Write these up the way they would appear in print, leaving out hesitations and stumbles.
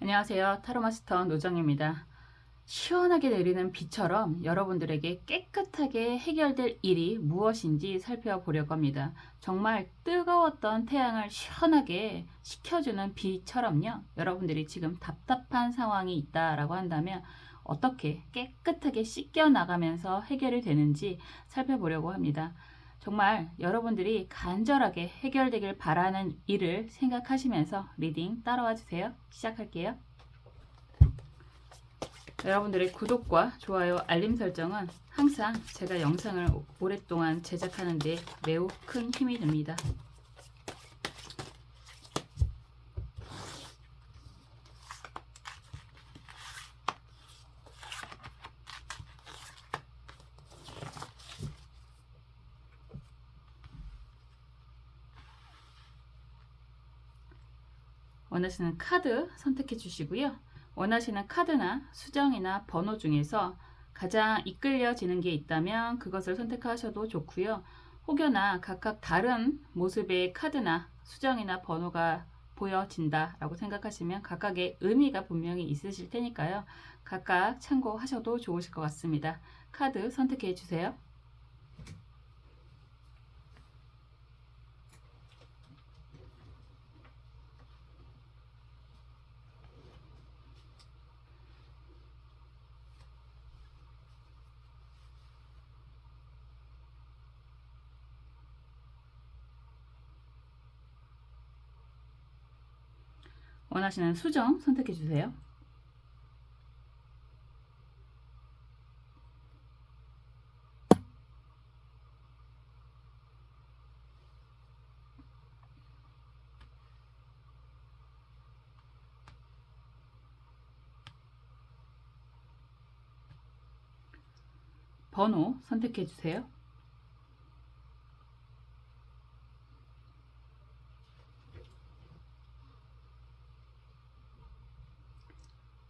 안녕하세요. 타로마스터 노정입니다. 시원하게 내리는 비처럼 여러분들에게 깨끗하게 해결될 일이 무엇인지 살펴보려고 합니다. 정말 뜨거웠던 태양을 시원하게 식혀주는 비처럼요. 여러분들이 지금 답답한 상황이 있다라고 한다면 어떻게 깨끗하게 씻겨 나가면서 해결이 되는지 살펴보려고 합니다. 정말 여러분들이 간절하게 해결되길 바라는 일을 생각하시면서 리딩 따라와 주세요. 시작할게요. 여러분들의 구독과 좋아요, 알림 설정은 항상 제가 영상을 오랫동안 제작하는 데 매우 큰 힘이 됩니다. 원하시는 카드 선택해 주시고요. 원하시는 카드나 수정이나 번호 중에서 가장 이끌려지는 게 있다면 그것을 선택하셔도 좋고요. 혹여나 각각 다른 모습의 카드나 수정이나 번호가 보여진다 라고 생각하시면 각각의 의미가 분명히 있으실 테니까요. 각각 참고하셔도 좋으실 것 같습니다. 카드 선택해 주세요. 원하시는 수정 선택해 주세요. 번호 선택해 주세요.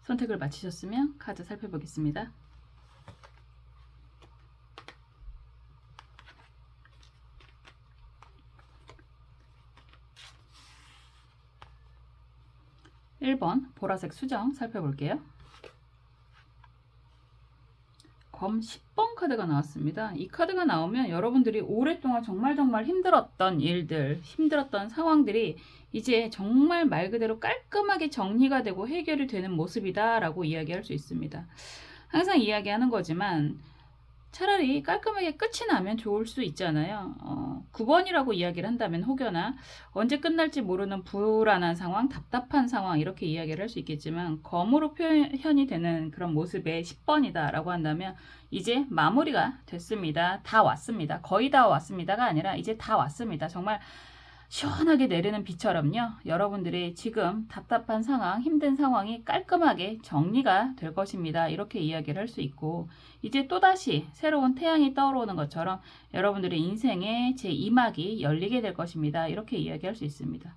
선택을 마치셨으면 카드 살펴보겠습니다. (1번) 보라색 수정 살펴볼게요. 검 10번 카드가 나왔습니다. 이 카드가 나오면 여러분들이 오랫동안 정말 힘들었던 일들, 힘들었던 상황들이 이제 정말 말 그대로 깔끔하게 정리가 되고 해결이 되는 모습이다 라고 이야기할 수 있습니다. 항상 이야기하는 거지만 차라리 깔끔하게 끝이 나면 좋을 수 있잖아요. 9번이라고 이야기를 한다면 혹여나 언제 끝날지 모르는 불안한 상황, 답답한 상황 이렇게 이야기를 할 수 있겠지만 검으로 표현이 되는 그런 모습의 10번이다 라고 한다면 이제 마무리가 됐습니다. 다 왔습니다. 거의 다 왔습니다가 아니라 이제 다 왔습니다. 정말 시원하게 내리는 비처럼요. 여러분들의 지금 답답한 상황, 힘든 상황이 깔끔하게 정리가 될 것입니다. 이렇게 이야기를 할 수 있고 이제 또다시 새로운 태양이 떠오르는 것처럼 여러분들의 인생의 제2막이 열리게 될 것입니다. 이렇게 이야기할 수 있습니다.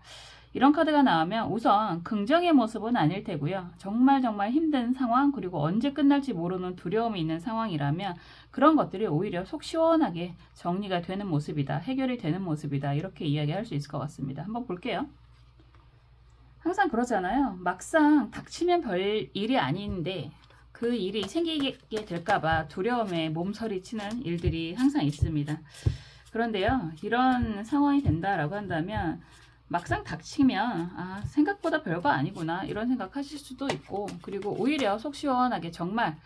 이런 카드가 나오면 우선 긍정의 모습은 아닐 테고요. 정말 힘든 상황 그리고 언제 끝날지 모르는 두려움이 있는 상황이라면 그런 것들이 오히려 속 시원하게 정리가 되는 모습이다. 해결이 되는 모습이다. 이렇게 이야기할 수 있을 것 같습니다. 한번 볼게요. 항상 그러잖아요. 막상 닥치면 별 일이 아닌데 그 일이 생기게 될까봐 두려움에 몸서리치는 일들이 항상 있습니다. 그런데요. 이런 상황이 된다라고 한다면 막상 닥치면 생각보다 별거 아니구나 이런 생각하실 수도 있고 그리고 오히려 속 시원하게 정말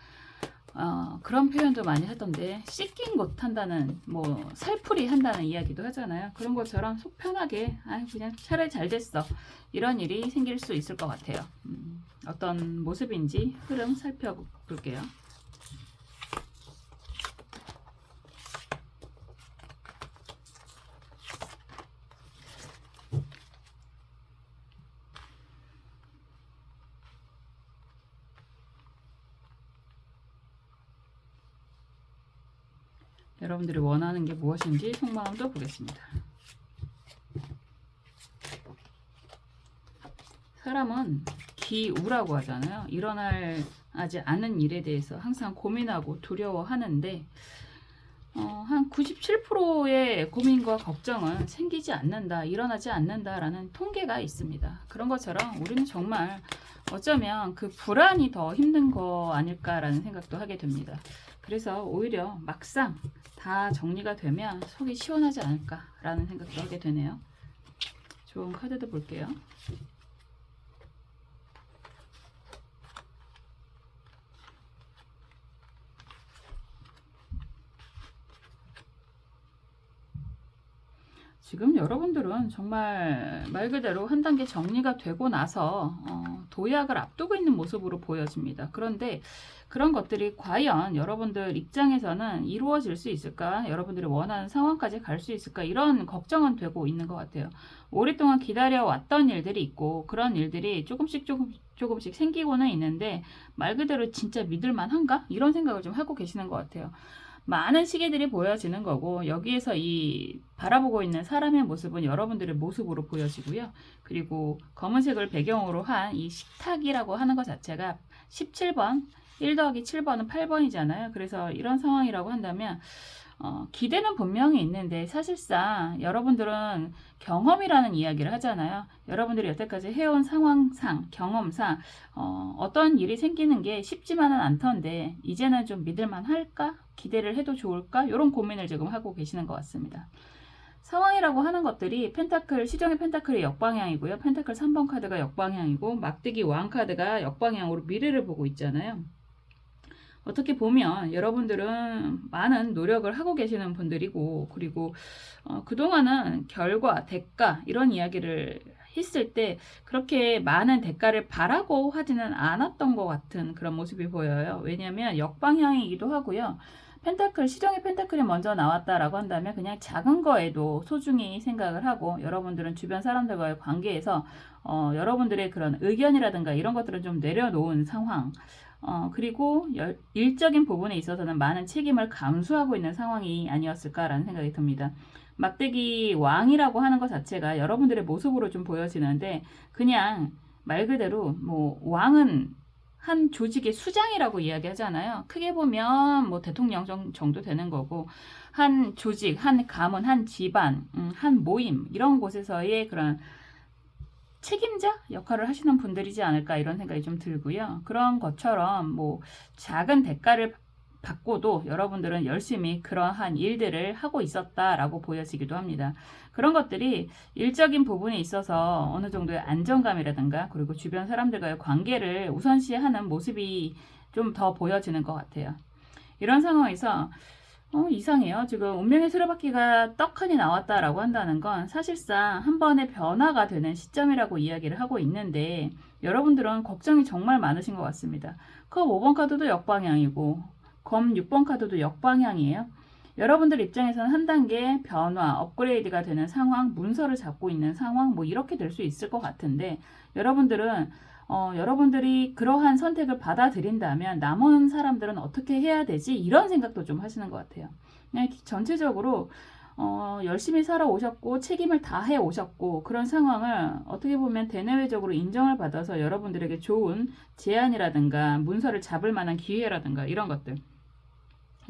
그런 표현도 많이 하던데 씻긴 못한다는 뭐 살풀이 한다는 이야기도 하잖아요. 그런 것처럼 속 편하게 그냥 차라리 잘 됐어 이런 일이 생길 수 있을 것 같아요. 어떤 모습인지 흐름 살펴볼게요. 여러분들이 원하는 게 무엇인지 속마음도 보겠습니다. 사람은 기우라고 하잖아요. 일어나지 않은 일에 대해서 항상 고민하고 두려워하는데 한 97%의 고민과 걱정은 생기지 않는다, 일어나지 않는다라는 통계가 있습니다. 그런 것처럼 우리는 정말 어쩌면 그 불안이 더 힘든 거 아닐까라는 생각도 하게 됩니다. 그래서 오히려 막상 다 정리가 되면 속이 시원하지 않을까라는 생각도 하게 되네요. 좋은 카드도 볼게요. 지금 여러분들은 정말 말 그대로 한 단계 정리가 되고 나서 도약을 앞두고 있는 모습으로 보여집니다. 그런데 그런 것들이 과연 여러분들 입장에서는 이루어질 수 있을까? 여러분들이 원하는 상황까지 갈 수 있을까? 이런 걱정은 되고 있는 것 같아요. 오랫동안 기다려왔던 일들이 있고 그런 일들이 조금씩 생기고는 있는데 말 그대로 진짜 믿을만한가? 이런 생각을 좀 하고 계시는 것 같아요. 많은 시계들이 보여지는 거고 여기에서 이 바라보고 있는 사람의 모습은 여러분들의 모습으로 보여지고요. 그리고 검은색을 배경으로 한 이 식탁이라고 하는 것 자체가 17번 1 더하기 7번은 8번이잖아요. 그래서 이런 상황이라고 한다면 기대는 분명히 있는데 사실상 여러분들은 경험이라는 이야기를 하잖아요. 여러분들이 여태까지 해온 상황상, 경험상 어떤 일이 생기는 게 쉽지만은 않던데 이제는 좀 믿을만 할까? 기대를 해도 좋을까? 이런 고민을 지금 하고 계시는 것 같습니다. 상황이라고 하는 것들이 펜타클, 시정의 펜타클이 역방향이고요. 펜타클 3번 카드가 역방향이고 막대기 왕 카드가 역방향으로 미래를 보고 있잖아요. 어떻게 보면 여러분들은 많은 노력을 하고 계시는 분들이고 그리고 그동안은 결과, 대가 이런 이야기를 했을 때 그렇게 많은 대가를 바라고 하지는 않았던 것 같은 그런 모습이 보여요. 왜냐하면 역방향이기도 하고요. 펜타클, 시정의 펜타클이 먼저 나왔다라고 한다면 그냥 작은 거에도 소중히 생각을 하고 여러분들은 주변 사람들과의 관계에서 여러분들의 그런 의견이라든가 이런 것들을 좀 내려놓은 상황 그리고 일적인 부분에 있어서는 많은 책임을 감수하고 있는 상황이 아니었을까라는 생각이 듭니다. 막대기 왕이라고 하는 것 자체가 여러분들의 모습으로 좀 보여지는데 그냥 말 그대로 뭐 왕은 한 조직의 수장이라고 이야기하잖아요. 크게 보면 뭐 대통령 정도 되는 거고 한 조직, 한 가문, 한 집안, 한 모임 이런 곳에서의 그런 책임자 역할을 하시는 분들이지 않을까 이런 생각이 좀 들고요. 그런 것처럼 뭐 작은 대가를 받고도 여러분들은 열심히 그러한 일들을 하고 있었다라고 보여지기도 합니다. 그런 것들이 일적인 부분에 있어서 어느 정도의 안정감이라든가 그리고 주변 사람들과의 관계를 우선시하는 모습이 좀 더 보여지는 것 같아요. 이런 상황에서 이상해요. 지금 운명의 수레바퀴가 떡하니 나왔다라고 한다는 건 사실상 한 번의 변화가 되는 시점이라고 이야기를 하고 있는데 여러분들은 걱정이 정말 많으신 것 같습니다. 컵 5번 카드도 역방향이고 검 6번 카드도 역방향이에요. 여러분들 입장에서는 한 단계 변화, 업그레이드가 되는 상황, 문서를 잡고 있는 상황 뭐 이렇게 될 수 있을 것 같은데 여러분들은 여러분들이 그러한 선택을 받아들인다면 남은 사람들은 어떻게 해야 되지? 이런 생각도 좀 하시는 것 같아요. 그냥 전체적으로 열심히 살아오셨고 책임을 다해 오셨고 그런 상황을 어떻게 보면 대내외적으로 인정을 받아서 여러분들에게 좋은 제안이라든가 문서를 잡을 만한 기회라든가 이런 것들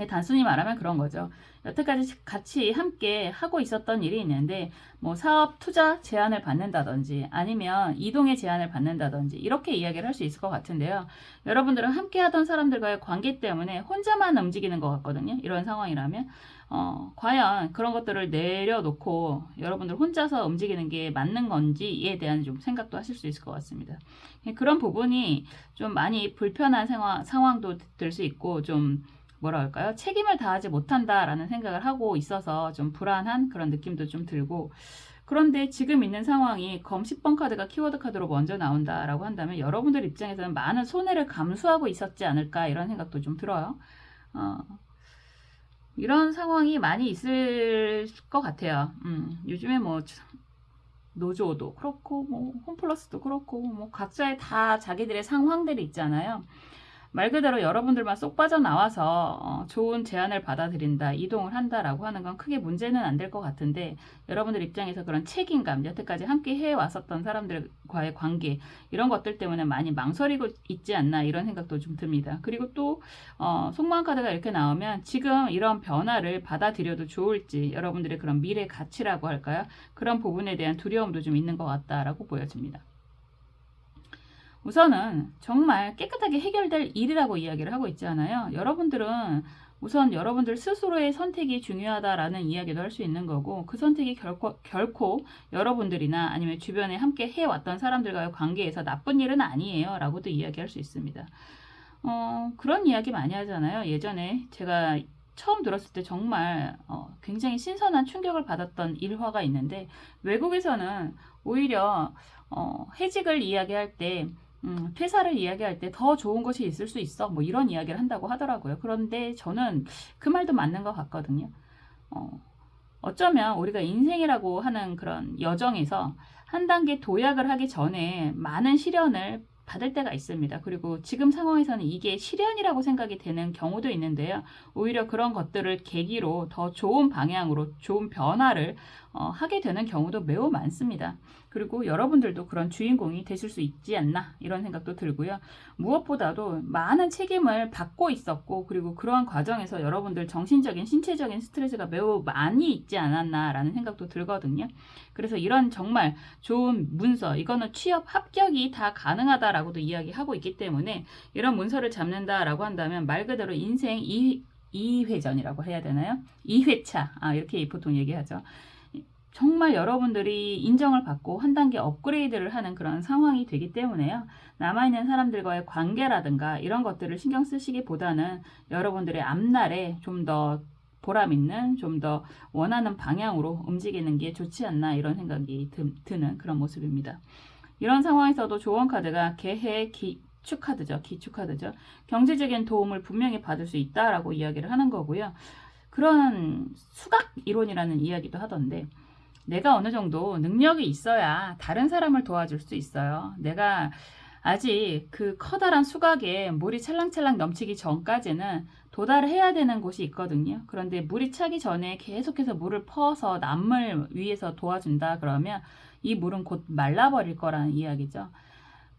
단순히 말하면 그런 거죠. 여태까지 같이 함께 하고 있었던 일이 있는데 뭐 사업 투자 제안을 받는다든지 아니면 이동의 제안을 받는다든지 이렇게 이야기를 할 수 있을 것 같은데요. 여러분들은 함께 하던 사람들과의 관계 때문에 혼자만 움직이는 것 같거든요. 이런 상황이라면 과연 그런 것들을 내려놓고 여러분들 혼자서 움직이는 게 맞는 건지에 대한 좀 생각도 하실 수 있을 것 같습니다. 그런 부분이 좀 많이 불편한 상황도 될 수 있고 좀 뭐라 할까요? 책임을 다하지 못한다라는 생각을 하고 있어서 좀 불안한 그런 느낌도 좀 들고 그런데 지금 있는 상황이 검 10번 카드가 키워드 카드로 먼저 나온다라고 한다면 여러분들 입장에서는 많은 손해를 감수하고 있었지 않을까 이런 생각도 좀 들어요. 이런 상황이 많이 있을 것 같아요. 요즘에 뭐 노조도 그렇고 뭐 홈플러스도 그렇고 뭐 각자의 다 자기들의 상황들이 있잖아요. 말 그대로 여러분들만 쏙 빠져나와서 좋은 제안을 받아들인다, 이동을 한다라고 하는 건 크게 문제는 안 될 것 같은데 여러분들 입장에서 그런 책임감, 여태까지 함께 해왔었던 사람들과의 관계 이런 것들 때문에 많이 망설이고 있지 않나 이런 생각도 좀 듭니다. 그리고 또 속마음 카드가 이렇게 나오면 지금 이런 변화를 받아들여도 좋을지 여러분들의 그런 미래 가치라고 할까요? 그런 부분에 대한 두려움도 좀 있는 것 같다라고 보여집니다. 우선은 정말 깨끗하게 해결될 일이라고 이야기를 하고 있잖아요. 여러분들은 우선 여러분들 스스로의 선택이 중요하다라는 이야기도 할 수 있는 거고, 그 선택이 결코 여러분들이나 아니면 주변에 함께 해왔던 사람들과의 관계에서 나쁜 일은 아니에요 라고도 이야기할 수 있습니다. 그런 이야기 많이 하잖아요. 예전에 제가 처음 들었을 때 정말 굉장히 신선한 충격을 받았던 일화가 있는데, 외국에서는 오히려 해직을 이야기할 때 퇴사를 이야기할 때 더 좋은 것이 있을 수 있어 뭐 이런 이야기를 한다고 하더라고요. 그런데 저는 그 말도 맞는 것 같거든요. 어쩌면 우리가 인생이라고 하는 그런 여정에서 한 단계 도약을 하기 전에 많은 시련을 받을 때가 있습니다. 그리고 지금 상황에서는 이게 시련이라고 생각이 되는 경우도 있는데요. 오히려 그런 것들을 계기로 더 좋은 방향으로 좋은 변화를 하게 되는 경우도 매우 많습니다. 그리고 여러분들도 그런 주인공이 되실 수 있지 않나 이런 생각도 들고요. 무엇보다도 많은 책임을 받고 있었고, 그리고 그러한 과정에서 여러분들 정신적인 신체적인 스트레스가 매우 많이 있지 않았나라는 생각도 들거든요. 그래서 이런 정말 좋은 문서, 이거는 취업 합격이 다 가능하다라고도 이야기하고 있기 때문에 이런 문서를 잡는다라고 한다면 말 그대로 인생 2회전이라고 해야 되나요? 2회차 이렇게 보통 얘기하죠. 정말 여러분들이 인정을 받고 한 단계 업그레이드를 하는 그런 상황이 되기 때문에요. 남아있는 사람들과의 관계라든가 이런 것들을 신경 쓰시기보다는 여러분들의 앞날에 좀 더 보람있는, 좀 더 원하는 방향으로 움직이는 게 좋지 않나 이런 생각이 드는 그런 모습입니다. 이런 상황에서도 조언 카드가 기축 카드죠. 기축 카드죠. 경제적인 도움을 분명히 받을 수 있다라고 이야기를 하는 거고요. 그런 수각 이론이라는 이야기도 하던데, 내가 어느 정도 능력이 있어야 다른 사람을 도와줄 수 있어요. 내가 아직 그 커다란 수각에 물이 찰랑찰랑 넘치기 전까지는 도달해야 되는 곳이 있거든요. 그런데 물이 차기 전에 계속해서 물을 퍼서 남을 위해서 도와준다 그러면 이 물은 곧 말라버릴 거라는 이야기죠.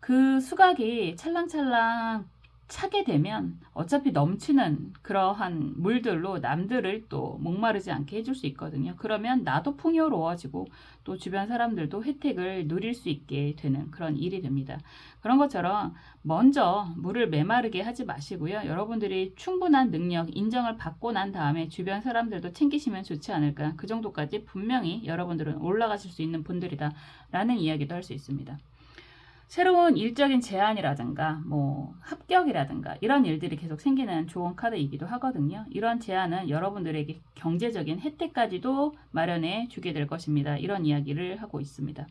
그 수각이 찰랑찰랑 차게 되면 어차피 넘치는 그러한 물들로 남들을 또 목마르지 않게 해줄 수 있거든요. 그러면 나도 풍요로워지고 또 주변 사람들도 혜택을 누릴 수 있게 되는 그런 일이 됩니다. 그런 것처럼 먼저 물을 메마르게 하지 마시고요. 여러분들이 충분한 능력, 인정을 받고 난 다음에 주변 사람들도 챙기시면 좋지 않을까. 그 정도까지 분명히 여러분들은 올라가실 수 있는 분들이다 라는 이야기도 할 수 있습니다. 새로운 일적인 제안이라든가 뭐 합격이라든가 이런 일들이 계속 생기는 좋은 카드이기도 하거든요. 이런 제안은 여러분들에게 경제적인 혜택까지도 마련해 주게 될 것입니다. 이런 이야기를 하고 있습니다.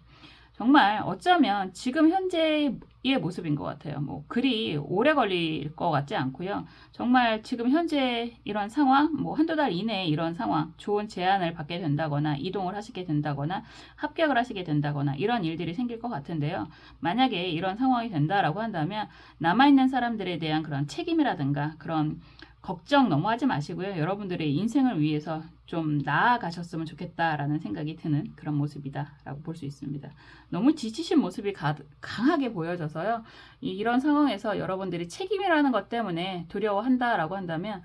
정말 어쩌면 지금 현재의 모습인 것 같아요. 뭐 그리 오래 걸릴 것 같지 않고요. 정말 지금 현재 이런 상황, 뭐 한두 달 이내에 이런 상황, 좋은 제안을 받게 된다거나 이동을 하시게 된다거나 합격을 하시게 된다거나 이런 일들이 생길 것 같은데요. 만약에 이런 상황이 된다라고 한다면 남아있는 사람들에 대한 그런 책임이라든가 그런 걱정 너무 하지 마시고요. 여러분들의 인생을 위해서 좀 나아가셨으면 좋겠다라는 생각이 드는 그런 모습이다라고 볼 수 있습니다. 너무 지치신 모습이 강하게 보여져서요. 이런 상황에서 여러분들이 책임이라는 것 때문에 두려워한다라고 한다면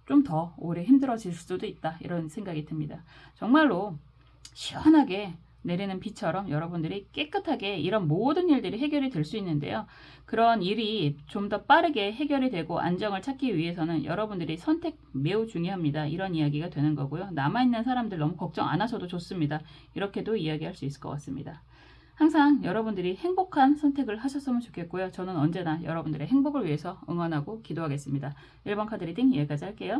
좀 더 오래 힘들어질 수도 있다 이런 생각이 듭니다. 정말로 시원하게 내리는 비처럼 여러분들이 깨끗하게 이런 모든 일들이 해결이 될 수 있는데요. 그런 일이 좀 더 빠르게 해결이 되고 안정을 찾기 위해서는 여러분들이 선택 매우 중요합니다. 이런 이야기가 되는 거고요. 남아있는 사람들 너무 걱정 안 하셔도 좋습니다. 이렇게도 이야기할 수 있을 것 같습니다. 항상 여러분들이 행복한 선택을 하셨으면 좋겠고요. 저는 언제나 여러분들의 행복을 위해서 응원하고 기도하겠습니다. 1번 카드 리딩 여기까지 할게요.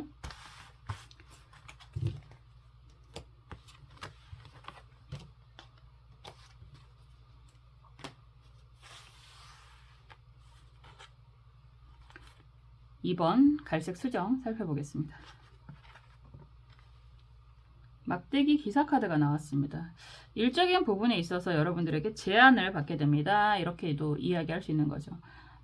(2번) 갈색 수정 살펴보겠습니다. 막대기 기사 카드가 나왔습니다. 일적인 부분에 있어서 여러분들에게 제안을 받게 됩니다. 이렇게도 이야기할 수 있는 거죠.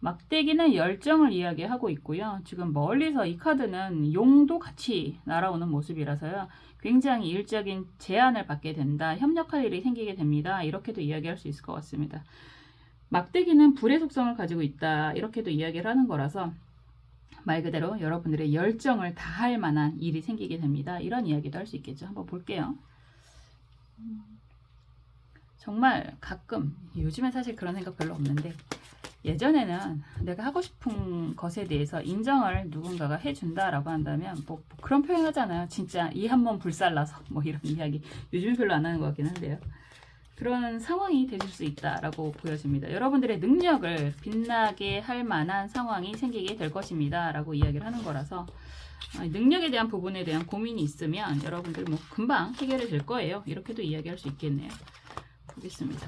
막대기는 열정을 이야기하고 있고요. 지금 멀리서 이 카드는 용도 같이 날아오는 모습이라서요. 굉장히 일적인 제안을 받게 된다. 협력할 일이 생기게 됩니다. 이렇게도 이야기할 수 있을 것 같습니다. 막대기는 불의 속성을 가지고 있다. 이렇게도 이야기를 하는 거라서 말 그대로 여러분들의 열정을 다할 만한 일이 생기게 됩니다. 이런 이야기도 할 수 있겠죠. 한번 볼게요. 정말 가끔, 요즘엔 사실 그런 생각 별로 없는데, 예전에는 내가 하고 싶은 것에 대해서 인정을 누군가가 해준다라고 한다면 뭐 그런 표현 하잖아요. 진짜 이 한 번 불살라서 뭐 이런 이야기 요즘에 별로 안 하는 것 같긴 한데요. 그런 상황이 되실 수 있다라고 보여집니다. 여러분들의 능력을 빛나게 할 만한 상황이 생기게 될 것입니다 라고 이야기를 하는 거라서, 능력에 대한 부분에 대한 고민이 있으면 여러분들 뭐 금방 해결이 될 거예요. 이렇게도 이야기할 수 있겠네요. 보겠습니다.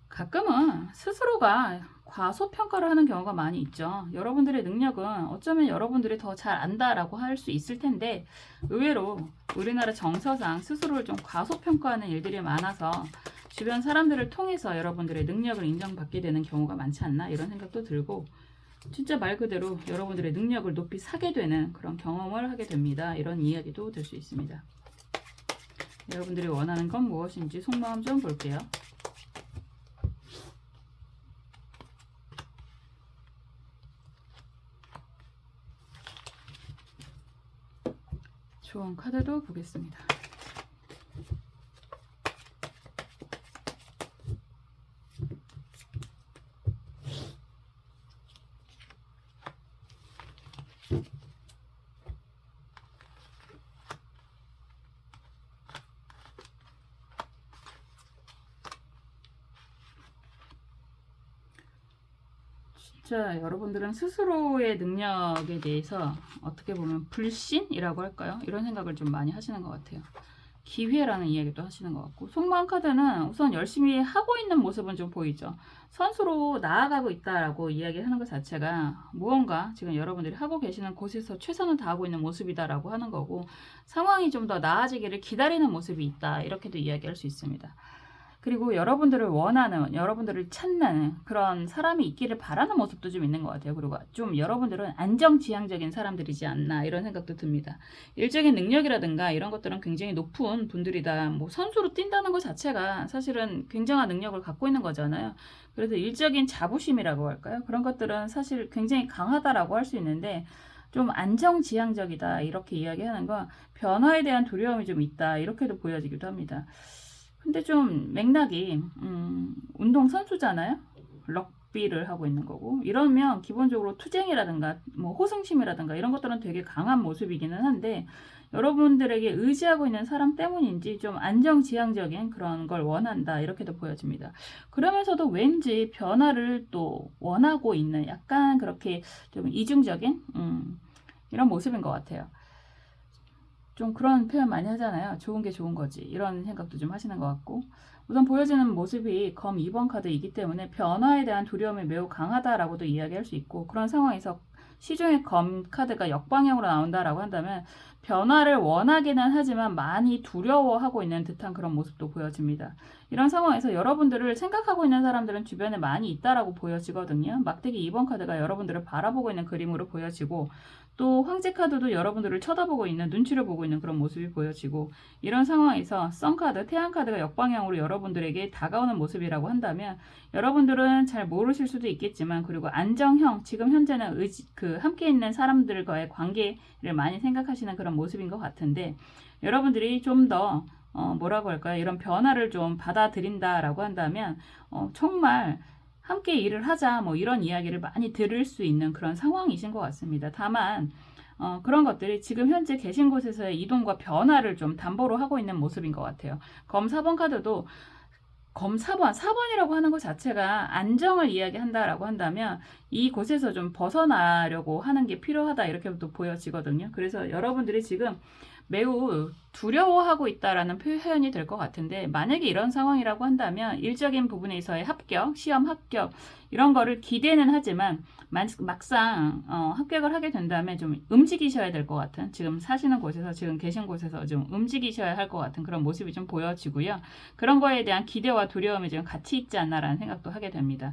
가끔은 스스로가 과소평가를 하는 경우가 많이 있죠. 여러분들의 능력은 어쩌면 여러분들이 더 잘 안다라고 할 수 있을 텐데, 의외로 우리나라 정서상 스스로를 좀 과소평가하는 일들이 많아서 주변 사람들을 통해서 여러분들의 능력을 인정받게 되는 경우가 많지 않나, 이런 생각도 들고, 진짜 말 그대로 여러분들의 능력을 높이 사게 되는 그런 경험을 하게 됩니다. 이런 이야기도 될 수 있습니다. 여러분들이 원하는 건 무엇인지 속마음 좀 볼게요. 조언 카드도 보겠습니다. 진짜 여러분들은 스스로의 능력에 대해서 어떻게 보면 불신이라고 할까요? 이런 생각을 좀 많이 하시는 것 같아요. 기회라는 이야기도 하시는 것 같고, 속마음 카드는 우선 열심히 하고 있는 모습은 좀 보이죠. 선수로 나아가고 있다라고 이야기하는 것 자체가 무언가 지금 여러분들이 하고 계시는 곳에서 최선을 다하고 있는 모습이다라고 하는 거고, 상황이 좀 더 나아지기를 기다리는 모습이 있다, 이렇게도 이야기할 수 있습니다. 그리고 여러분들을 원하는, 여러분들을 찾는 그런 사람이 있기를 바라는 모습도 좀 있는 것 같아요. 그리고 좀 여러분들은 안정지향적인 사람들이지 않나, 이런 생각도 듭니다. 일적인 능력이라든가 이런 것들은 굉장히 높은 분들이다. 뭐 선수로 뛴다는 것 자체가 사실은 굉장한 능력을 갖고 있는 거잖아요. 그래서 일적인 자부심이라고 할까요? 그런 것들은 사실 굉장히 강하다라고 할 수 있는데, 좀 안정지향적이다, 이렇게 이야기하는 건 변화에 대한 두려움이 좀 있다, 이렇게도 보여지기도 합니다. 근데 좀 맥락이 운동 선수잖아요. 럭비를 하고 있는 거고, 이러면 기본적으로 투쟁이라든가 뭐 호승심이라든가 이런 것들은 되게 강한 모습이기는 한데, 여러분들에게 의지하고 있는 사람 때문인지 좀 안정지향적인 그런 걸 원한다, 이렇게도 보여집니다. 그러면서도 왠지 변화를 또 원하고 있는, 약간 그렇게 좀 이중적인 이런 모습인 것 같아요. 좀 그런 표현 많이 하잖아요. 좋은 게 좋은 거지, 이런 생각도 좀 하시는 것 같고, 우선 보여지는 모습이 검 2번 카드이기 때문에 변화에 대한 두려움이 매우 강하다라고도 이야기할 수 있고, 그런 상황에서 시중에 검 카드가 역방향으로 나온다라고 한다면 변화를 원하기는 하지만 많이 두려워하고 있는 듯한 그런 모습도 보여집니다. 이런 상황에서 여러분들을 생각하고 있는 사람들은 주변에 많이 있다라고 보여지거든요. 막대기 2번 카드가 여러분들을 바라보고 있는 그림으로 보여지고, 또 황제 카드도 여러분들을 쳐다보고 있는, 눈치를 보고 있는 그런 모습이 보여지고, 이런 상황에서 선 카드, 태양 카드가 역방향으로 여러분들에게 다가오는 모습이라고 한다면, 여러분들은 잘 모르실 수도 있겠지만, 그리고 안정형, 지금 현재는 함께 있는 사람들과의 관계를 많이 생각하시는 그런 모습인 것 같은데, 여러분들이 좀 더 뭐라고 할까요? 이런 변화를 좀 받아들인다라고 한다면 정말 함께 일을 하자, 뭐 이런 이야기를 많이 들을 수 있는 그런 상황이신 것 같습니다. 다만 그런 것들이 지금 현재 계신 곳에서의 이동과 변화를 좀 담보로 하고 있는 모습인 것 같아요. 검 4번 카드도 검 4번이라고 하는 것 자체가 안정을 이야기한다라고 한다면 이곳에서 좀 벗어나려고 하는 게 필요하다, 이렇게 또 보여지거든요. 그래서 여러분들이 지금 매우 두려워하고 있다라는 표현이 될 것 같은데, 만약에 이런 상황이라고 한다면 일적인 부분에서의 합격, 시험 합격 이런 거를 기대는 하지만 막상 합격을 하게 된다면 좀 움직이셔야 될 것 같은, 지금 사시는 곳에서, 지금 계신 곳에서 좀 움직이셔야 할 것 같은 그런 모습이 좀 보여지고요. 그런 거에 대한 기대와 두려움이 좀 같이 있지 않나라는 생각도 하게 됩니다.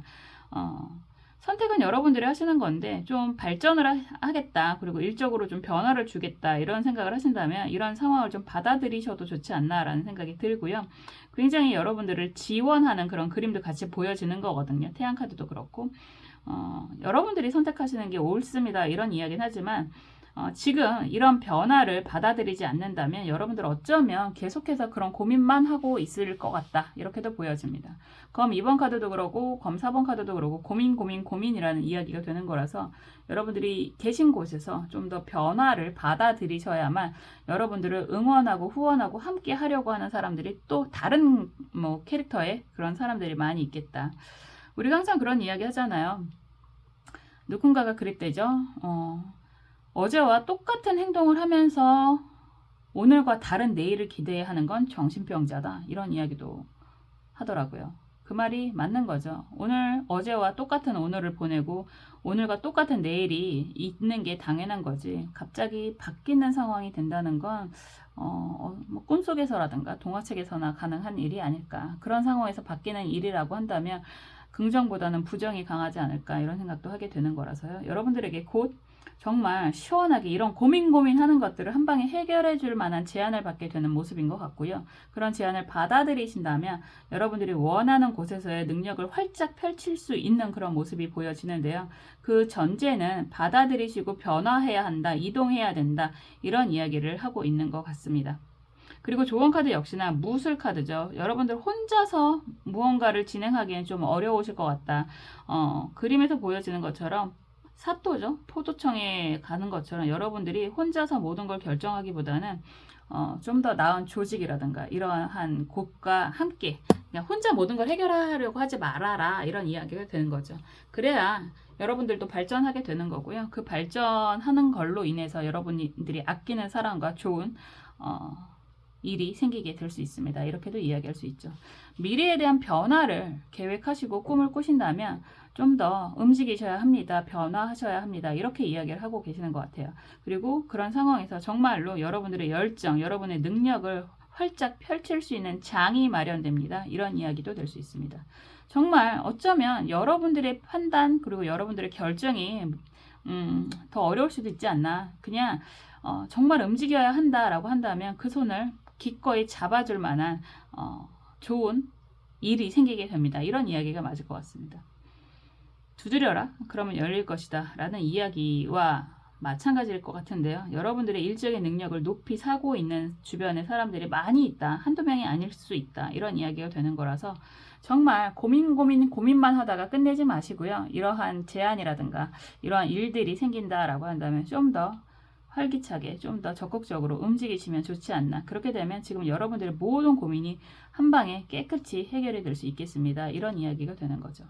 선택은 여러분들이 하시는 건데, 좀 발전을 하겠다, 그리고 일적으로 좀 변화를 주겠다, 이런 생각을 하신다면 이런 상황을 좀 받아들이셔도 좋지 않나라는 생각이 들고요. 굉장히 여러분들을 지원하는 그런 그림도 같이 보여지는 거거든요. 태양카드도 그렇고, 여러분들이 선택하시는 게 옳습니다, 이런 이야기는 하지만 지금 이런 변화를 받아들이지 않는다면 여러분들 어쩌면 계속해서 그런 고민만 하고 있을 것 같다. 이렇게도 보여집니다. 검 2번 카드도 그러고 검 4번 카드도 그러고 고민이라는 이야기가 되는 거라서 여러분들이 계신 곳에서 좀 더 변화를 받아들이셔야만 여러분들을 응원하고 후원하고 함께 하려고 하는 사람들이 또 다른 캐릭터의 그런 사람들이 많이 있겠다. 우리가 항상 그런 이야기 하잖아요. 누군가가 그랬대죠. 어제와 똑같은 행동을 하면서 오늘과 다른 내일을 기대하는 건 정신병자다. 이런 이야기도 하더라고요. 그 말이 맞는 거죠. 어제와 똑같은 오늘을 보내고 오늘과 똑같은 내일이 있는 게 당연한 거지. 갑자기 바뀌는 상황이 된다는 건 꿈속에서라든가 동화책에서나 가능한 일이 아닐까. 그런 상황에서 바뀌는 일이라고 한다면 긍정보다는 부정이 강하지 않을까 이런 생각도 하게 되는 거라서요. 여러분들에게 곧 정말 시원하게 이런 고민하는 것들을 한 방에 해결해 줄 만한 제안을 받게 되는 모습인 것 같고요. 그런 제안을 받아들이신다면 여러분들이 원하는 곳에서의 능력을 활짝 펼칠 수 있는 그런 모습이 보여지는데요. 그 전제는 받아들이시고 변화해야 한다, 이동해야 된다 이런 이야기를 하고 있는 것 같습니다. 그리고 조언 카드 역시나 무술 카드죠. 여러분들 혼자서 무언가를 진행하기엔 좀 어려우실 것 같다. 그림에서 보여지는 것처럼 사토죠. 포도청에 가는 것처럼 여러분들이 혼자서 모든 걸 결정하기보다는 좀 더 나은 조직이라든가 이러한 곳과 함께 그냥 혼자 모든 걸 해결하려고 하지 말아라 이런 이야기가 되는 거죠. 그래야 여러분들도 발전하게 되는 거고요. 그 발전하는 걸로 인해서 여러분들이 아끼는 사람과 좋은 일이 생기게 될 수 있습니다. 이렇게도 이야기할 수 있죠. 미래에 대한 변화를 계획하시고 꿈을 꾸신다면 좀 더 움직이셔야 합니다. 변화하셔야 합니다. 이렇게 이야기를 하고 계시는 것 같아요. 그리고 그런 상황에서 정말로 여러분들의 열정, 여러분의 능력을 활짝 펼칠 수 있는 장이 마련됩니다. 이런 이야기도 될 수 있습니다. 정말 어쩌면 여러분들의 판단 그리고 여러분들의 결정이 더 어려울 수도 있지 않나. 그냥 정말 움직여야 한다라고 한다면 그 손을 기꺼이 잡아줄 만한 좋은 일이 생기게 됩니다. 이런 이야기가 맞을 것 같습니다. 두드려라. 그러면 열릴 것이다. 라는 이야기와 마찬가지일 것 같은데요. 여러분들의 일적인 능력을 높이 사고 있는 주변에 사람들이 많이 있다. 한두 명이 아닐 수 있다. 이런 이야기가 되는 거라서 정말 고민만 하다가 끝내지 마시고요. 이러한 제안이라든가 이러한 일들이 생긴다라고 한다면 좀 더 활기차게 좀 더 적극적으로 움직이시면 좋지 않나. 그렇게 되면 지금 여러분들의 모든 고민이 한 방에 깨끗이 해결이 될 수 있겠습니다. 이런 이야기가 되는 거죠.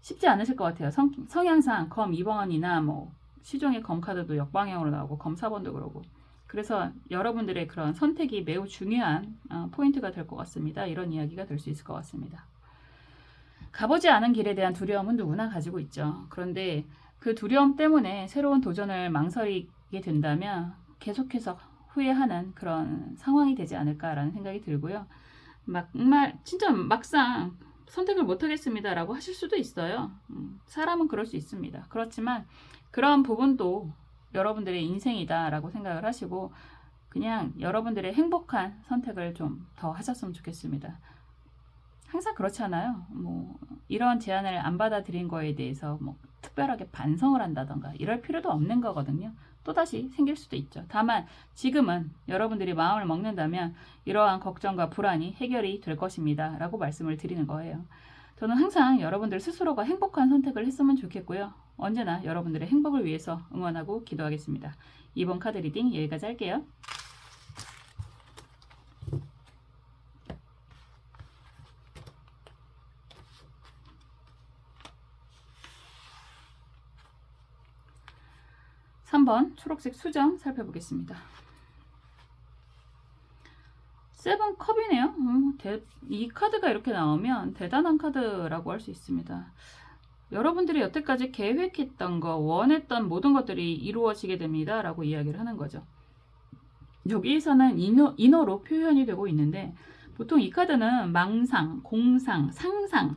쉽지 않으실 것 같아요. 성향상 검 2번이나 시종의 검 카드도 역방향으로 나오고 검 4번도 그러고. 그래서 여러분들의 그런 선택이 매우 중요한 포인트가 될 것 같습니다. 이런 이야기가 될 수 있을 것 같습니다. 가보지 않은 길에 대한 두려움은 누구나 가지고 있죠. 그런데 그 두려움 때문에 새로운 도전을 망설이게 된다면 계속해서 후회하는 그런 상황이 되지 않을까라는 생각이 들고요. 진짜 막상 선택을 못하겠습니다 라고 하실 수도 있어요. 사람은 그럴 수 있습니다. 그렇지만 그런 부분도 여러분들의 인생이다 라고 생각을 하시고 그냥 여러분들의 행복한 선택을 좀 더 하셨으면 좋겠습니다. 항상 그렇잖아요. 이런 제안을 안 받아들인 거에 대해서 특별하게 반성을 한다던가 이럴 필요도 없는 거거든요. 또다시 생길 수도 있죠. 다만 지금은 여러분들이 마음을 먹는다면 이러한 걱정과 불안이 해결이 될 것입니다. 라고 말씀을 드리는 거예요. 저는 항상 여러분들 스스로가 행복한 선택을 했으면 좋겠고요. 언제나 여러분들의 행복을 위해서 응원하고 기도하겠습니다. 이번 카드 리딩 여기까지 할게요. (3번) 초록색 수정 살펴보겠습니다. 세븐 컵이네요. 이 카드가 이렇게 나오면 대단한 카드라고 할 수 있습니다. 여러분들이 여태까지 계획했던 거, 원했던 모든 것들이 이루어지게 됩니다. 라고 이야기를 하는 거죠. 여기에서는 인어로 표현이 되고 있는데 보통 이 카드는 망상, 공상, 상상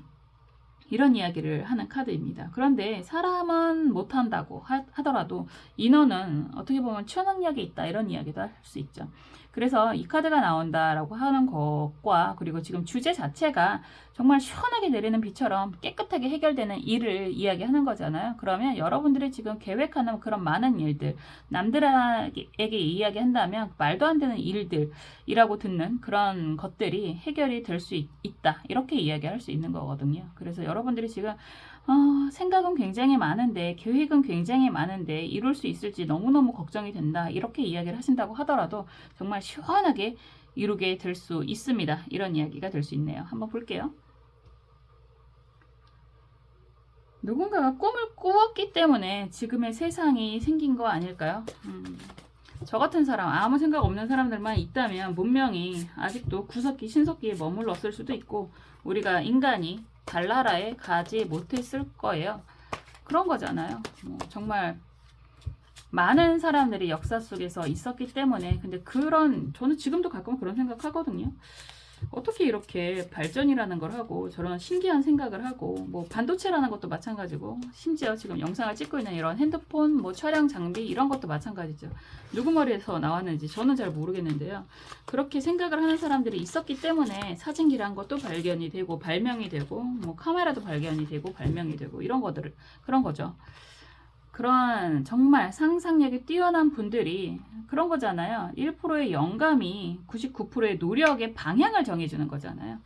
이런 이야기를 하는 카드입니다. 그런데 사람은 못한다고 하더라도 인원은 어떻게 보면 초능력이 있다 이런 이야기도 할 수 있죠. 그래서 이 카드가 나온다라고 하는 것과 그리고 지금 주제 자체가 정말 시원하게 내리는 비처럼 깨끗하게 해결되는 일을 이야기하는 거잖아요. 그러면 여러분들이 지금 계획하는 그런 많은 일들, 남들에게 이야기한다면 말도 안 되는 일들이라고 듣는 그런 것들이 해결이 될 수 있다. 이렇게 이야기할 수 있는 거거든요. 그래서 여러분들이 지금 생각은 굉장히 많은데 계획은 굉장히 많은데 이룰 수 있을지 너무너무 걱정이 된다. 이렇게 이야기를 하신다고 하더라도 정말 시원하게 이루게 될 수 있습니다. 이런 이야기가 될 수 있네요. 한번 볼게요. 누군가가 꿈을 꾸었기 때문에 지금의 세상이 생긴 거 아닐까요? 저 같은 사람, 아무 생각 없는 사람들만 있다면 문명이 아직도 구석기, 신석기에 머물렀을 수도 있고 우리가 인간이 달나라에 가지 못했을 거예요. 그런 거잖아요. 정말 많은 사람들이 역사 속에서 있었기 때문에 근데 저는 지금도 가끔 그런 생각하거든요. 어떻게 이렇게 발전이라는 걸 하고 저런 신기한 생각을 하고 뭐 반도체라는 것도 마찬가지고 심지어 지금 영상을 찍고 있는 이런 핸드폰 뭐 촬영 장비 이런 것도 마찬가지죠. 누구 머리에서 나왔는지 저는 잘 모르겠는데요. 그렇게 생각을 하는 사람들이 있었기 때문에 사진기란 것도 발견이 되고 발명이 되고 뭐 카메라도 발견이 되고 발명이 되고 이런 것들을 그런 거죠. 그런 정말 상상력이 뛰어난 분들이 그런 거잖아요. 1%의 영감이 99%의 노력의 방향을 정해주는 거잖아요.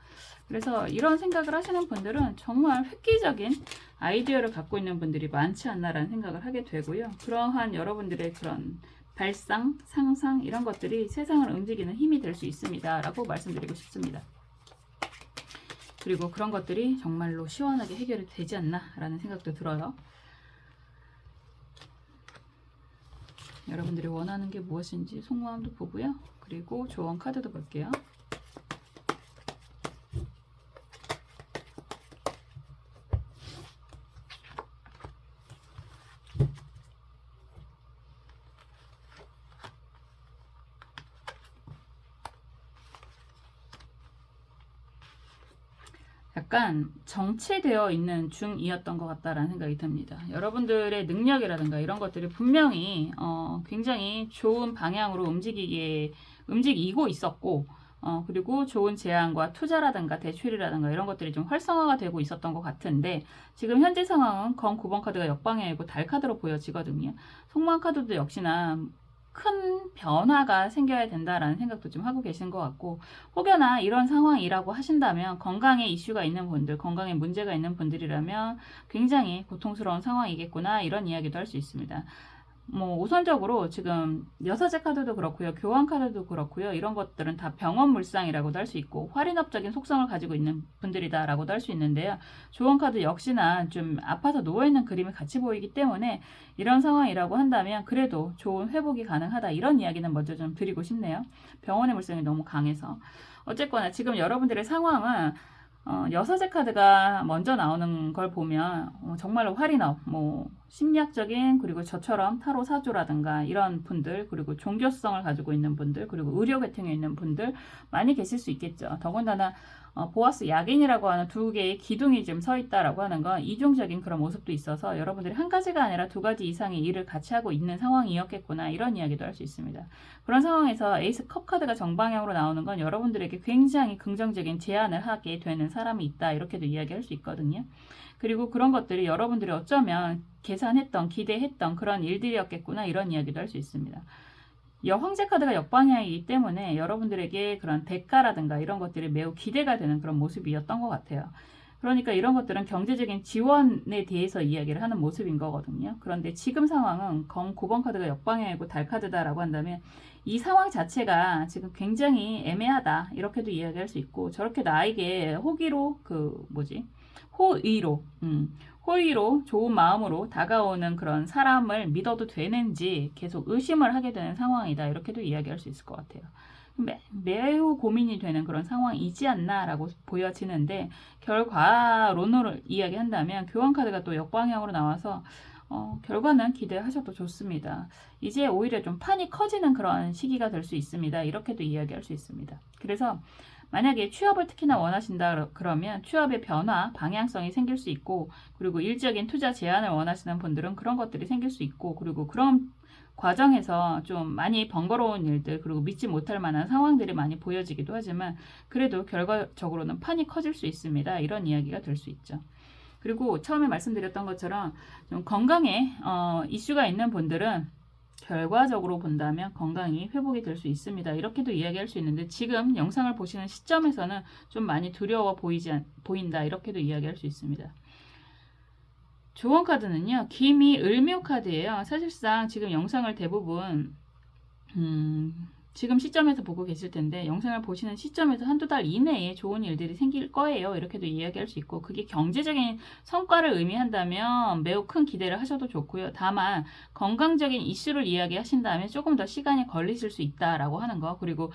그래서 이런 생각을 하시는 분들은 정말 획기적인 아이디어를 갖고 있는 분들이 많지 않나라는 생각을 하게 되고요. 그러한 여러분들의 그런 발상, 상상 이런 것들이 세상을 움직이는 힘이 될 수 있습니다. 라고 말씀드리고 싶습니다. 그리고 그런 것들이 정말로 시원하게 해결이 되지 않나 라는 생각도 들어요. 여러분들이 원하는 게 무엇인지 속마음도 보고요. 그리고 조언 카드도 볼게요. 약간 정체되어 있는 중이었던 것 같다라는 생각이 듭니다. 여러분들의 능력이라든가 이런 것들이 분명히 굉장히 좋은 방향으로 움직이고 있었고 그리고 좋은 제안과 투자라든가 대출이라든가 이런 것들이 좀 활성화가 되고 있었던 것 같은데 지금 현재 상황은 검 9번 카드가 역방향이고 달 카드로 보여지거든요. 속마음 카드도 역시나 큰 변화가 생겨야 된다라는 생각도 좀 하고 계신 것 같고 혹여나 이런 상황이라고 하신다면 건강에 이슈가 있는 분들, 건강에 문제가 있는 분들이라면 굉장히 고통스러운 상황이겠구나 이런 이야기도 할 수 있습니다. 뭐 우선적으로 지금 여사제 카드도 그렇고요. 교환 카드도 그렇고요. 이런 것들은 다 병원 물상이라고도 할 수 있고 활인업적인 속성을 가지고 있는 분들이다라고도 할 수 있는데요. 조언 카드 역시나 좀 아파서 누워있는 그림이 같이 보이기 때문에 이런 상황이라고 한다면 그래도 좋은 회복이 가능하다. 이런 이야기는 먼저 좀 드리고 싶네요. 병원의 물상이 너무 강해서. 어쨌거나 지금 여러분들의 상황은 여사제 카드가 먼저 나오는 걸 보면 정말로 활인업, 뭐 심리학적인 그리고 저처럼 타로 사주라든가 이런 분들 그리고 종교성을 가지고 있는 분들 그리고 의료 계통에 있는 분들 많이 계실 수 있겠죠. 더군다나 보아스 야긴이라고 하는 두 개의 기둥이 좀 서 있다라고 하는 건 이중적인 그런 모습도 있어서 여러분들이 한 가지가 아니라 두 가지 이상의 일을 같이 하고 있는 상황이었겠구나 이런 이야기도 할 수 있습니다. 그런 상황에서 에이스 컵 카드가 정방향으로 나오는 건 여러분들에게 굉장히 긍정적인 제안을 하게 되는 사람이 있다 이렇게도 이야기할 수 있거든요. 그리고 그런 것들이 여러분들이 어쩌면 계산했던 기대했던 그런 일들이었겠구나 이런 이야기도 할 수 있습니다. 여황제 카드가 역방향이기 때문에 여러분들에게 그런 대가라든가 이런 것들이 매우 기대가 되는 그런 모습이었던 것 같아요. 그러니까 이런 것들은 경제적인 지원에 대해서 이야기를 하는 모습인 거거든요. 그런데 지금 상황은 검 9번 카드가 역방향이고 달 카드다라고 한다면 이 상황 자체가 지금 굉장히 애매하다 이렇게도 이야기할 수 있고 저렇게 나에게 호의로 좋은 마음으로 다가오는 그런 사람을 믿어도 되는지 계속 의심을 하게 되는 상황이다 이렇게도 이야기할 수 있을 것 같아요. 매우 고민이 되는 그런 상황이지 않나라고 보여지는데 결과론으로 이야기한다면 교환 카드가 또 역방향으로 나와서 결과는 기대하셔도 좋습니다. 이제 오히려 좀 판이 커지는 그런 시기가 될 수 있습니다. 이렇게도 이야기할 수 있습니다. 그래서 만약에 취업을 특히나 원하신다 그러면 취업의 변화, 방향성이 생길 수 있고, 그리고 일적인 투자 제한을 원하시는 분들은 그런 것들이 생길 수 있고, 그리고 그런 과정에서 좀 많이 번거로운 일들, 그리고 믿지 못할 만한 상황들이 많이 보여지기도 하지만, 그래도 결과적으로는 판이 커질 수 있습니다. 이런 이야기가 될 수 있죠. 그리고 처음에 말씀드렸던 것처럼 좀 건강에 이슈가 있는 분들은 결과적으로 본다면 건강이 회복이 될 수 있습니다. 이렇게도 이야기할 수 있는데, 지금 영상을 보시는 시점에서는 좀 많이 두려워 보인다. 이렇게도 이야기할 수 있습니다. 조언 카드는요, 기미 을묘 카드예요. 사실상 지금 영상을 대부분 지금 시점에서 보고 계실 텐데, 영상을 보시는 시점에서 한두 달 이내에 좋은 일들이 생길 거예요. 이렇게도 이야기할 수 있고, 그게 경제적인 성과를 의미한다면 매우 큰 기대를 하셔도 좋고요. 다만 건강적인 이슈를 이야기하신다면 조금 더 시간이 걸리실 수 있다라고 하는 거. 그리고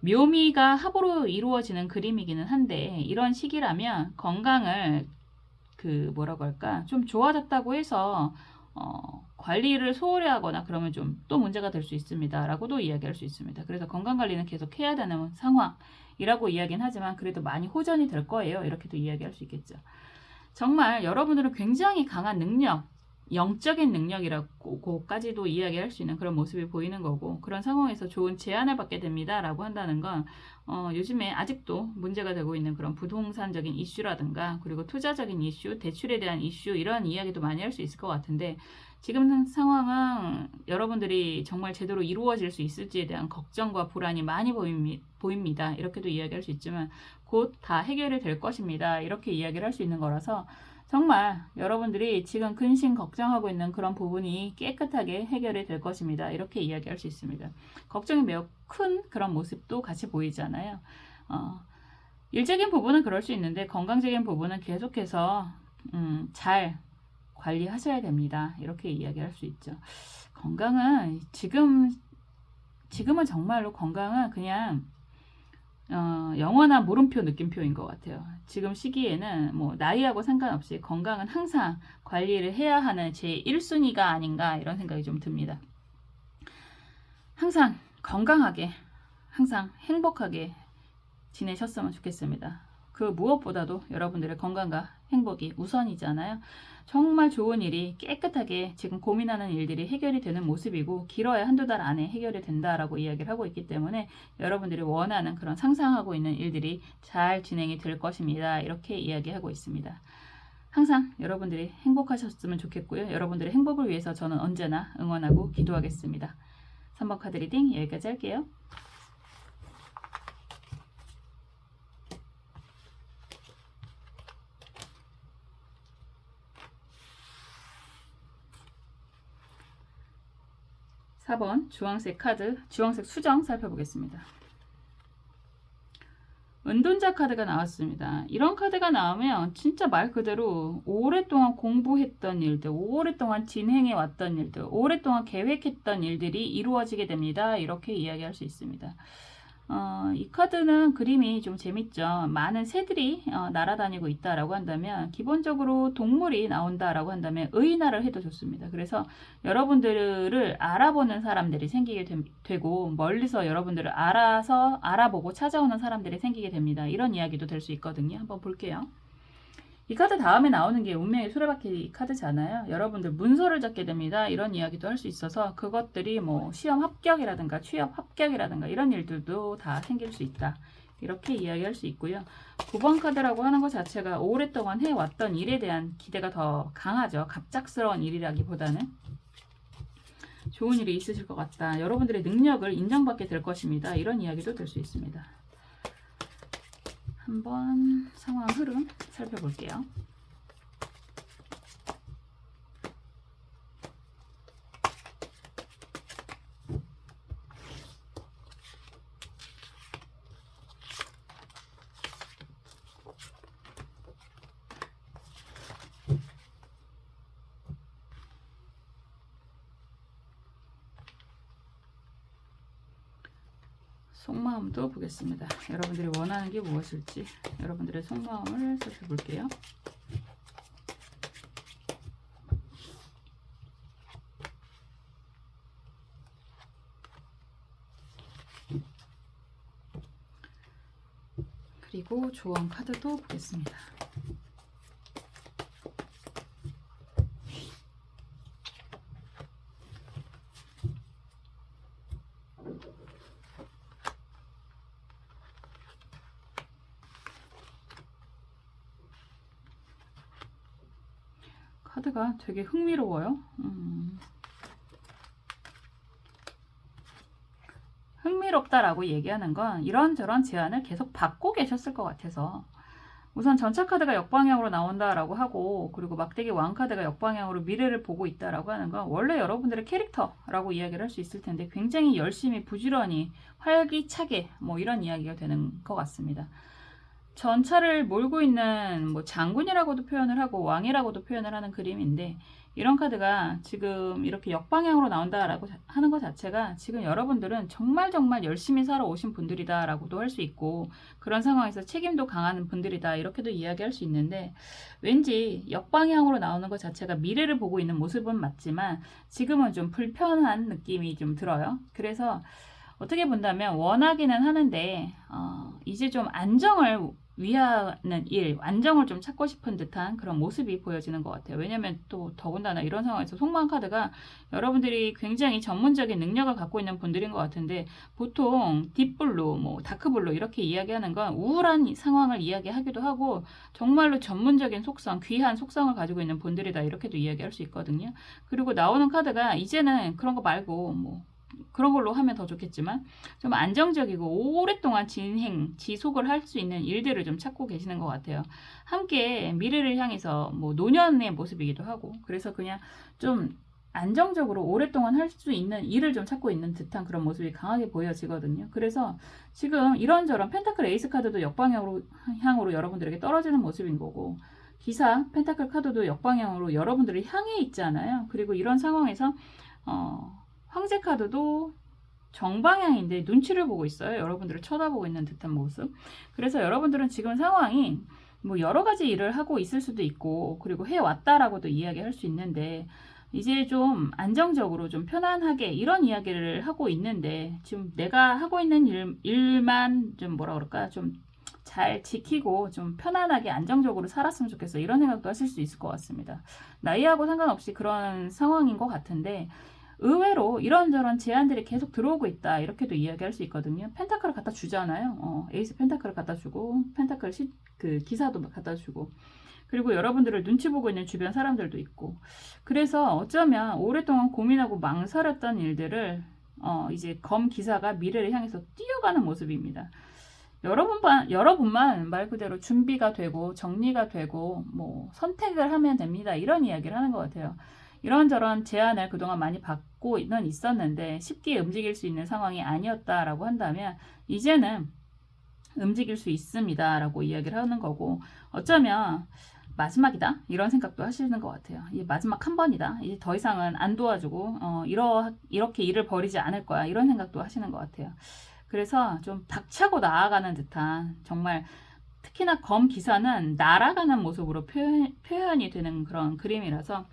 묘미가 합으로 이루어지는 그림이기는 한데, 이런 시기라면 건강을 뭐라고 할까, 좀 좋아졌다고 해서 관리를 소홀히 하거나 그러면 좀 또 문제가 될 수 있습니다. 라고도 이야기할 수 있습니다. 그래서 건강관리는 계속 해야 되는 상황이라고 이야기는 하지만, 그래도 많이 호전이 될 거예요. 이렇게도 이야기할 수 있겠죠. 정말 여러분들은 굉장히 강한 능력, 영적인 능력이라고까지도 이야기할 수 있는 그런 모습이 보이는 거고, 그런 상황에서 좋은 제안을 받게 됩니다. 라고 한다는 건 요즘에 아직도 문제가 되고 있는 그런 부동산적인 이슈라든가, 그리고 투자적인 이슈, 대출에 대한 이슈, 이런 이야기도 많이 할 수 있을 것 같은데, 지금 상황은 여러분들이 정말 제대로 이루어질 수 있을지에 대한 걱정과 불안이 많이 보입니다. 이렇게도 이야기할 수 있지만 곧 다 해결이 될 것입니다. 이렇게 이야기를 할 수 있는 거라서, 정말 여러분들이 지금 근심 걱정하고 있는 그런 부분이 깨끗하게 해결이 될 것입니다. 이렇게 이야기할 수 있습니다. 걱정이 매우 큰 그런 모습도 같이 보이잖아요. 일적인 부분은 그럴 수 있는데, 건강적인 부분은 계속해서 잘 관리하셔야 됩니다. 이렇게 이야기할 수 있죠. 건강은 지금은 정말로 건강은 그냥 영원한 물음표 느낌표인 것 같아요. 지금 시기에는 뭐 나이하고 상관없이 건강은 항상 관리를 해야 하는 제 1순위가 아닌가, 이런 생각이 좀 듭니다. 항상 건강하게, 항상 행복하게 지내셨으면 좋겠습니다. 그 무엇보다도 여러분들의 건강과 행복이 우선이잖아요. 정말 좋은 일이 깨끗하게 지금 고민하는 일들이 해결이 되는 모습이고, 길어야 한두 달 안에 해결이 된다라고 이야기를 하고 있기 때문에 여러분들이 원하는 그런 상상하고 있는 일들이 잘 진행이 될 것입니다. 이렇게 이야기하고 있습니다. 항상 여러분들이 행복하셨으면 좋겠고요. 여러분들의 행복을 위해서 저는 언제나 응원하고 기도하겠습니다. 3번 카드 리딩 여기까지 할게요. (4번) 주황색 카드, 주황색 수정 살펴보겠습니다. 은둔자 카드가 나왔습니다. 이런 카드가 나오면 진짜 말 그대로 오랫동안 공부했던 일들, 오랫동안 진행해 왔던 일들, 오랫동안 계획했던 일들이 이루어지게 됩니다. 이렇게 이야기할 수 있습니다. 이 카드는 그림이 좀 재밌죠. 많은 새들이 날아다니고 있다라고 한다면, 기본적으로 동물이 나온다라고 한다면 의인화를 해도 좋습니다. 그래서 여러분들을 알아보는 사람들이 생기게 되고, 멀리서 여러분들을 알아보고 찾아오는 사람들이 생기게 됩니다. 이런 이야기도 될 수 있거든요. 한번 볼게요. 이 카드 다음에 나오는 게 운명의 수레바퀴 카드잖아요. 여러분들 문서를 잡게 됩니다. 이런 이야기도 할 수 있어서, 그것들이 뭐 시험 합격이라든가 취업 합격이라든가 이런 일들도 다 생길 수 있다. 이렇게 이야기할 수 있고요. 9번 카드라고 하는 것 자체가 오랫동안 해왔던 일에 대한 기대가 더 강하죠. 갑작스러운 일이라기보다는 좋은 일이 있으실 것 같다. 여러분들의 능력을 인정받게 될 것입니다. 이런 이야기도 될 수 있습니다. 한번 상황 흐름 살펴볼게요. 속마음도 보겠습니다. 여러분들이 원하는 게 무엇일지 여러분들의 속마음을 살펴볼게요. 그리고 조언 카드도 보겠습니다. 카드가 되게 흥미로워요. 흥미롭다라고 얘기하는 건 이런저런 제안을 계속 받고 계셨을 것 같아서, 우선 전차 카드가 역방향으로 나온다라고 하고, 그리고 막대기 왕 카드가 역방향으로 미래를 보고 있다라고 하는 건 원래 여러분들의 캐릭터라고 이야기를 할 수 있을 텐데, 굉장히 열심히 부지런히 활기차게 뭐 이런 이야기가 되는 것 같습니다. 전차를 몰고 있는 뭐 장군이라고도 표현을 하고 왕이라고도 표현을 하는 그림인데, 이런 카드가 지금 이렇게 역방향으로 나온다라고 하는 것 자체가 지금 여러분들은 정말 정말 열심히 살아오신 분들이다라고도 할 수 있고, 그런 상황에서 책임도 강한 분들이다 이렇게도 이야기할 수 있는데, 왠지 역방향으로 나오는 것 자체가 미래를 보고 있는 모습은 맞지만 지금은 좀 불편한 느낌이 좀 들어요. 그래서 어떻게 본다면 원하기는 하는데 이제 좀 안정을 위하는 일, 안정을 좀 찾고 싶은 듯한 그런 모습이 보여지는 것 같아요. 왜냐면 또 더군다나 이런 상황에서 속마음 카드가 여러분들이 굉장히 전문적인 능력을 갖고 있는 분들인 것 같은데, 보통 딥블루, 뭐 다크블루 이렇게 이야기하는 건 우울한 상황을 이야기하기도 하고, 정말로 전문적인 속성, 귀한 속성을 가지고 있는 분들이다 이렇게도 이야기할 수 있거든요. 그리고 나오는 카드가 이제는 그런 거 말고 뭐 그런 걸로 하면 더 좋겠지만 좀 안정적이고 오랫동안 지속을 할 수 있는 일들을 좀 찾고 계시는 것 같아요. 함께 미래를 향해서 뭐 노년의 모습이기도 하고, 그래서 그냥 좀 안정적으로 오랫동안 할 수 있는 일을 좀 찾고 있는 듯한 그런 모습이 강하게 보여지거든요. 그래서 지금 이런저런 펜타클 에이스 카드도 역방향으로 여러분들에게 떨어지는 모습인 거고, 기사 펜타클 카드도 역방향으로 여러분들을 향해 있잖아요. 그리고 이런 상황에서 황제 카드도 정방향인데 눈치를 보고 있어요. 여러분들을 쳐다보고 있는 듯한 모습. 그래서 여러분들은 지금 상황이 뭐 여러 가지 일을 하고 있을 수도 있고, 그리고 해왔다라고도 이야기할 수 있는데, 이제 좀 안정적으로 좀 편안하게 이런 이야기를 하고 있는데, 지금 내가 하고 있는 일만 좀 뭐라 그럴까, 좀 잘 지키고 좀 편안하게 안정적으로 살았으면 좋겠어, 이런 생각도 하실 수 있을 것 같습니다. 나이하고 상관없이 그런 상황인 것 같은데, 의외로 이런저런 제안들이 계속 들어오고 있다 이렇게도 이야기할 수 있거든요. 펜타클을 갖다 주잖아요. 에이스 펜타클을 갖다 주고, 펜타클 그 기사도 갖다 주고, 그리고 여러분들을 눈치 보고 있는 주변 사람들도 있고, 그래서 어쩌면 오랫동안 고민하고 망설였던 일들을 이제 검 기사가 미래를 향해서 뛰어가는 모습입니다. 여러분만 말 그대로 준비가 되고 정리가 되고 뭐 선택을 하면 됩니다, 이런 이야기를 하는 것 같아요. 이런저런 제안을 그동안 많이 받고는 있었는데 쉽게 움직일 수 있는 상황이 아니었다라고 한다면, 이제는 움직일 수 있습니다 라고 이야기를 하는 거고, 어쩌면 마지막이다 이런 생각도 하시는 것 같아요. 이게 마지막 한 번이다, 이제 더 이상은 안 도와주고 이렇게 일을 벌이지 않을 거야, 이런 생각도 하시는 것 같아요. 그래서 좀 박차고 나아가는 듯한, 정말 특히나 검 기사는 날아가는 모습으로 표현이 되는 그런 그림이라서,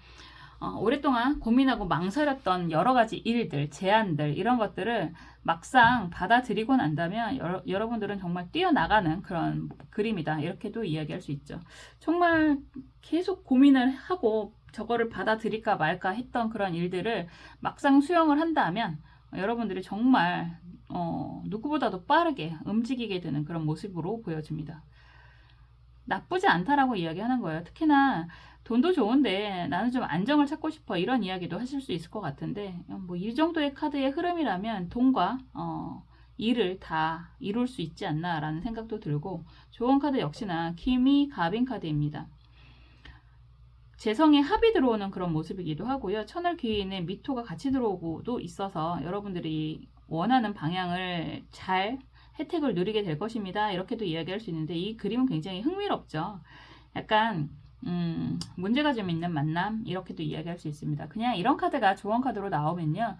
오랫동안 고민하고 망설였던 여러 가지 일들, 제안들, 이런 것들을 막상 받아들이고 난다면 여러분들은 정말 뛰어나가는 그런 그림이다 이렇게도 이야기할 수 있죠. 정말 계속 고민을 하고 저거를 받아들일까 말까 했던 그런 일들을 막상 수용을 한다면 여러분들이 정말 누구보다도 빠르게 움직이게 되는 그런 모습으로 보여집니다. 나쁘지 않다라고 이야기하는 거예요. 특히나 돈도 좋은데 나는 좀 안정을 찾고 싶어, 이런 이야기도 하실 수 있을 것 같은데, 뭐 이 정도의 카드의 흐름이라면 돈과 일을 다 이룰 수 있지 않나 라는 생각도 들고, 좋은 카드 역시나 키미 가빈 카드입니다. 재성에 합이 들어오는 그런 모습이기도 하고요. 천을 귀인의 미토가 같이 들어오고도 있어서 여러분들이 원하는 방향을 잘 혜택을 누리게 될 것입니다, 이렇게도 이야기할 수 있는데, 이 그림은 굉장히 흥미롭죠. 약간 문제가 좀 있는 만남 이렇게도 이야기할 수 있습니다. 그냥 이런 카드가 조언 카드로 나오면요,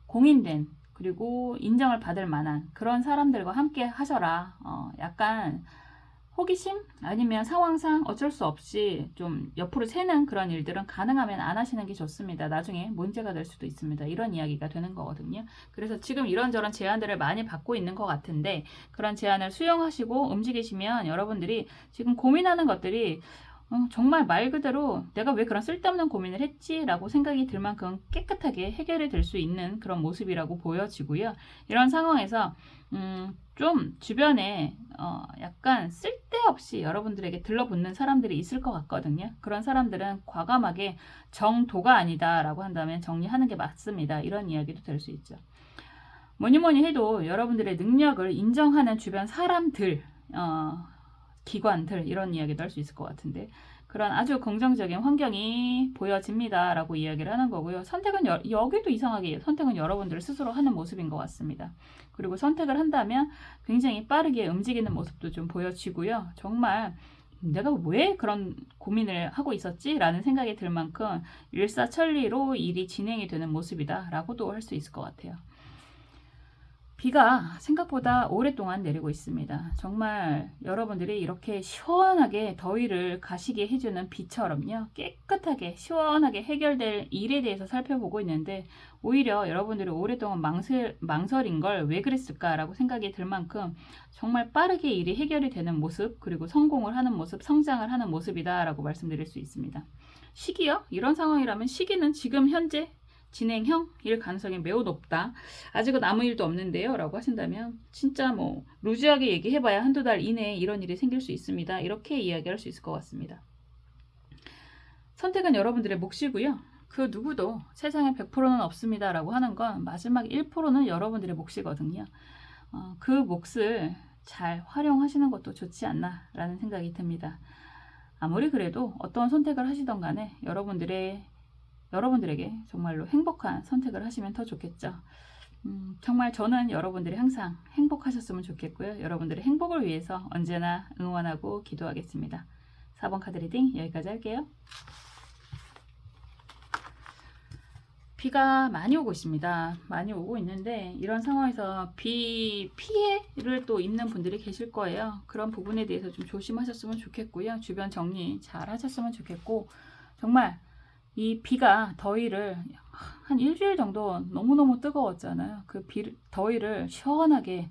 공인된 그리고 인정을 받을 만한 그런 사람들과 함께 하셔라, 약간 호기심 아니면 상황상 어쩔 수 없이 좀 옆으로 새는 그런 일들은 가능하면 안 하시는 게 좋습니다. 나중에 문제가 될 수도 있습니다. 이런 이야기가 되는 거거든요. 그래서 지금 이런저런 제안들을 많이 받고 있는 것 같은데 그런 제안을 수용하시고 움직이시면 여러분들이 지금 고민하는 것들이 정말 말 그대로 내가 왜 그런 쓸데없는 고민을 했지? 라고 생각이 들 만큼 깨끗하게 해결이 될 수 있는 그런 모습이라고 보여지고요. 이런 상황에서 좀 주변에 약간 쓸데없이 여러분들에게 들러붙는 사람들이 있을 것 같거든요. 그런 사람들은 과감하게 정도가 아니다 라고 한다면 정리하는 게 맞습니다. 이런 이야기도 될 수 있죠. 뭐니 뭐니 해도 여러분들의 능력을 인정하는 주변 사람들, 기관들 이런 이야기도 할 수 있을 것 같은데 그런 아주 긍정적인 환경이 보여집니다 라고 이야기를 하는 거고요. 선택은 여기도 이상하게 선택은 여러분들 스스로 하는 모습인 것 같습니다. 그리고 선택을 한다면 굉장히 빠르게 움직이는 모습도 좀 보여지고요. 정말 내가 왜 그런 고민을 하고 있었지? 라는 생각이 들 만큼 일사천리로 일이 진행이 되는 모습이다 라고도 할 수 있을 것 같아요. 비가 생각보다 오랫동안 내리고 있습니다. 정말 여러분들이 이렇게 시원하게 더위를 가시게 해주는 비처럼요. 깨끗하게 시원하게 해결될 일에 대해서 살펴보고 있는데 오히려 여러분들이 오랫동안 망설인 걸 왜 그랬을까라고 생각이 들 만큼 정말 빠르게 일이 해결이 되는 모습 그리고 성공을 하는 모습, 성장을 하는 모습이다라고 말씀드릴 수 있습니다. 시기요? 이런 상황이라면 시기는 지금 현재 진행형일 가능성이 매우 높다. 아직은 아무 일도 없는데요. 라고 하신다면 진짜 뭐 루즈하게 얘기해봐야 한두 달 이내에 이런 일이 생길 수 있습니다. 이렇게 이야기할 수 있을 것 같습니다. 선택은 여러분들의 몫이고요. 그 누구도 세상에 100%는 없습니다. 라고 하는 건 마지막 1%는 여러분들의 몫이거든요. 그 몫을 잘 활용하시는 것도 좋지 않나 라는 생각이 듭니다. 아무리 그래도 어떤 선택을 하시던 간에 여러분들에게 정말로 행복한 선택을 하시면 더 좋겠죠. 정말 저는 여러분들이 항상 행복하셨으면 좋겠고요. 여러분들의 행복을 위해서 언제나 응원하고 기도하겠습니다. 4번 카드 리딩 여기까지 할게요. 비가 많이 오고 있습니다. 많이 오고 있는데 이런 상황에서 피해를 또 입는 분들이 계실 거예요. 그런 부분에 대해서 좀 조심하셨으면 좋겠고요. 주변 정리 잘 하셨으면 좋겠고 정말 이 비가 더위를 한 일주일 정도 너무너무 뜨거웠잖아요. 그 더위를 시원하게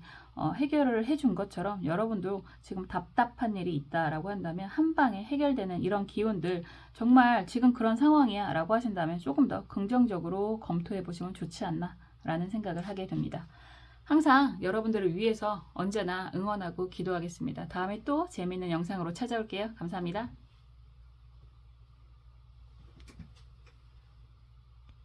해결을 해준 것처럼 여러분도 지금 답답한 일이 있다라고 한다면 한 방에 해결되는 이런 기운들 정말 지금 그런 상황이야 라고 하신다면 조금 더 긍정적으로 검토해 보시면 좋지 않나 라는 생각을 하게 됩니다. 항상 여러분들을 위해서 언제나 응원하고 기도하겠습니다. 다음에 또 재미있는 영상으로 찾아올게요. 감사합니다.